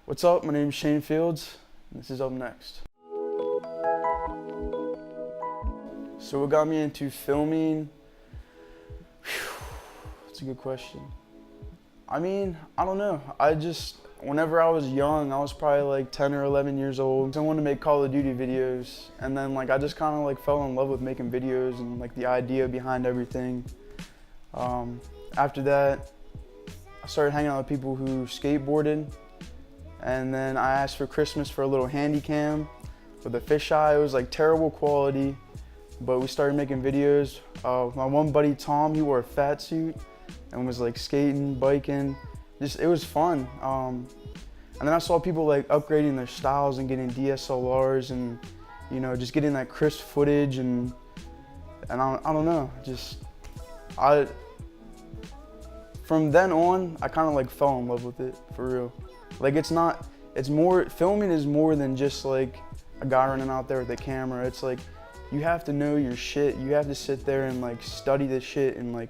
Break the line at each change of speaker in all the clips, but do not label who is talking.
What's up? My name is Shane Fields, and this is Up Next. So what got me into filming? That's a good question. I mean, I don't know. Whenever I was young, I was probably like 10 or 11 years old. I wanted to make Call of Duty videos, and then I just kind of fell in love with making videos and the idea behind everything. After that, I started hanging out with people who skateboarded. And then I asked for Christmas for a little handy cam with a fisheye. It was terrible quality, but we started making videos. My one buddy, Tom, he wore a fat suit and was skating, biking. It was fun. And then I saw people upgrading their styles and getting DSLRs and, just getting that crisp footage and I don't know, from then on, I kind of fell in love with it, for real. Filming is more than just a guy running out there with a camera. It's you have to know your shit. You have to sit there and study this shit and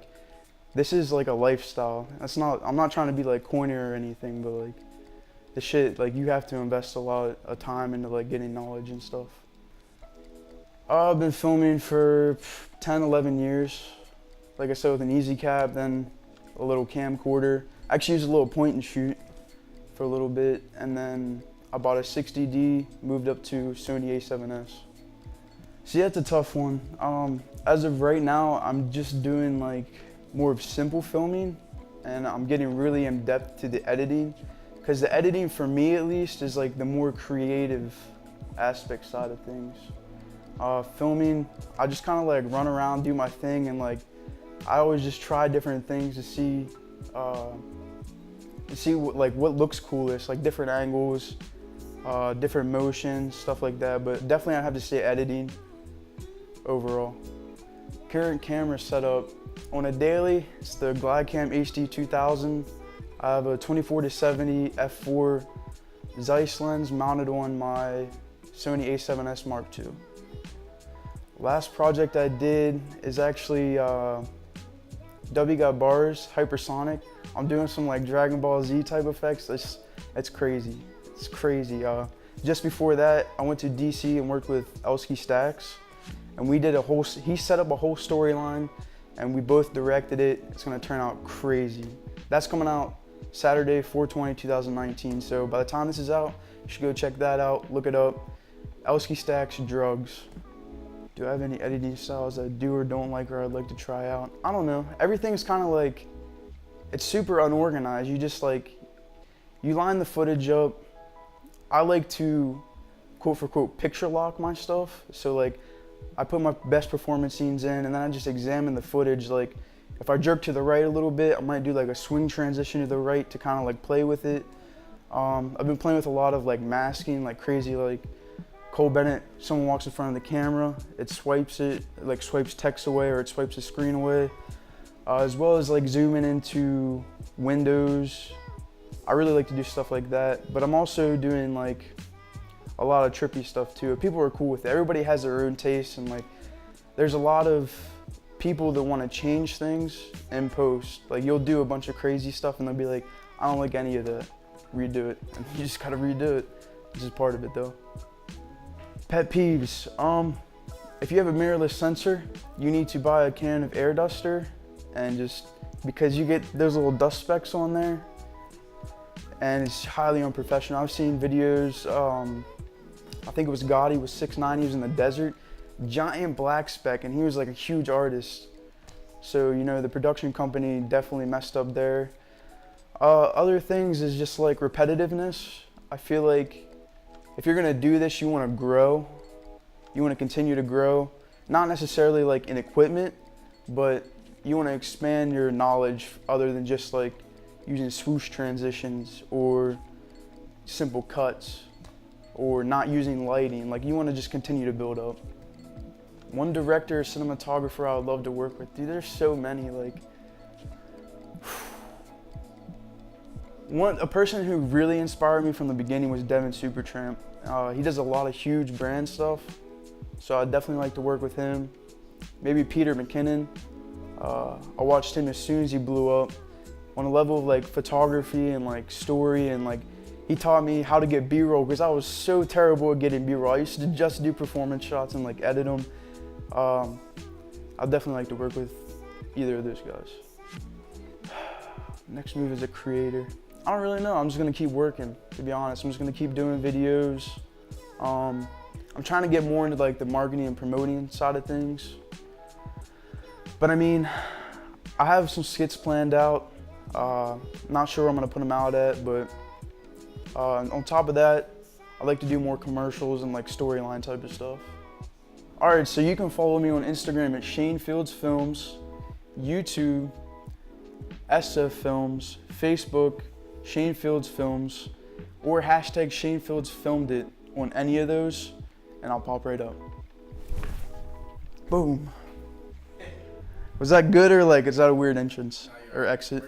this is a lifestyle. I'm not trying to be corny or anything, but the shit, you have to invest a lot of time into getting knowledge and stuff. I've been filming for 10, 11 years. Like I said, with an easy cab, then a little camcorder. I actually used a little point and shoot for a little bit, and then I bought a 60D, moved up to Sony A7S. See, that's a tough one. As of right now, I'm just doing more of simple filming, and I'm getting really in depth to the editing, because the editing, for me at least, is the more creative aspect side of things. Filming, I just kind of run around, do my thing, and I always just try different things to see what looks coolest, different angles, different motions, stuff like that. But definitely I have to say editing overall. Current camera setup, on a daily, it's the GlideCam HD 2000. I have a 24-70 f4 Zeiss lens mounted on my Sony A7S Mark II. Last project I did is actually W Got Bars, Hypersonic. I'm doing some Dragon Ball Z type effects. It's crazy. It's crazy. Just before that, I went to DC and worked with xGOURMETx, and we did he set up a whole storyline, and we both directed it. It's gonna turn out crazy. That's coming out Saturday, 4/20/2019. So by the time this is out, you should go check that out. Look it up. xGOURMETx Drugs. Do I have any editing styles that I do or don't like or I'd like to try out? I don't know. Everything's kind of it's super unorganized. You just you line the footage up. I like to, quote for quote, picture lock my stuff. So I put my best performance scenes in, and then I just examine the footage. If I jerk to the right a little bit, I might do a swing transition to the right to kind of play with it. I've been playing with a lot of masking, crazy, Cole Bennett, someone walks in front of the camera, it swipes swipes text away, or it swipes the screen away. As well as zooming into windows. I really like to do stuff like that, but I'm also doing a lot of trippy stuff too. People are cool with it. Everybody has their own taste, and there's a lot of people that want to change things in post. You'll do a bunch of crazy stuff and they'll be like, I don't like any of that, redo it. And you just gotta redo it. This is part of it though. Pet peeves. If you have a mirrorless sensor, you need to buy a can of air duster, and because you get those little dust specks on there, and it's highly unprofessional. I've seen videos, I think it was Gotti was 6'9", he was in the desert, giant black speck, and he was a huge artist. So, the production company definitely messed up there. Other things is just repetitiveness. I feel if you're gonna do this, you wanna grow. You wanna continue to grow. Not necessarily in equipment, but you wanna expand your knowledge other than just using swoosh transitions or simple cuts or not using lighting. You wanna just continue to build up. One director or cinematographer I would love to work with. Dude, there's so many. A person who really inspired me from the beginning was Devin Supertramp. He does a lot of huge brand stuff, so I'd definitely like to work with him. Maybe Peter McKinnon. I watched him as soon as he blew up. On a level of photography and story, and He taught me how to get B-roll because I was so terrible at getting B-roll. I used to just do performance shots and like edit them. I'd definitely like to work with either of those guys. Next move as a creator. I don't really know. I'm just gonna keep working, to be honest. I'm just gonna keep doing videos. I'm trying to get more into like the marketing and promoting side of things. But I mean, I have some skits planned out. Not sure where I'm gonna put them out at, but on top of that, I like to do more commercials and like storyline type of stuff. All right, so you can follow me on Instagram at Shane Fields Films, YouTube, SF Films, Facebook, Shane Fields Films, or hashtag Shane Fields Filmed It on any of those, and I'll pop right up. Boom. Was that good or like, is that a weird entrance or exit?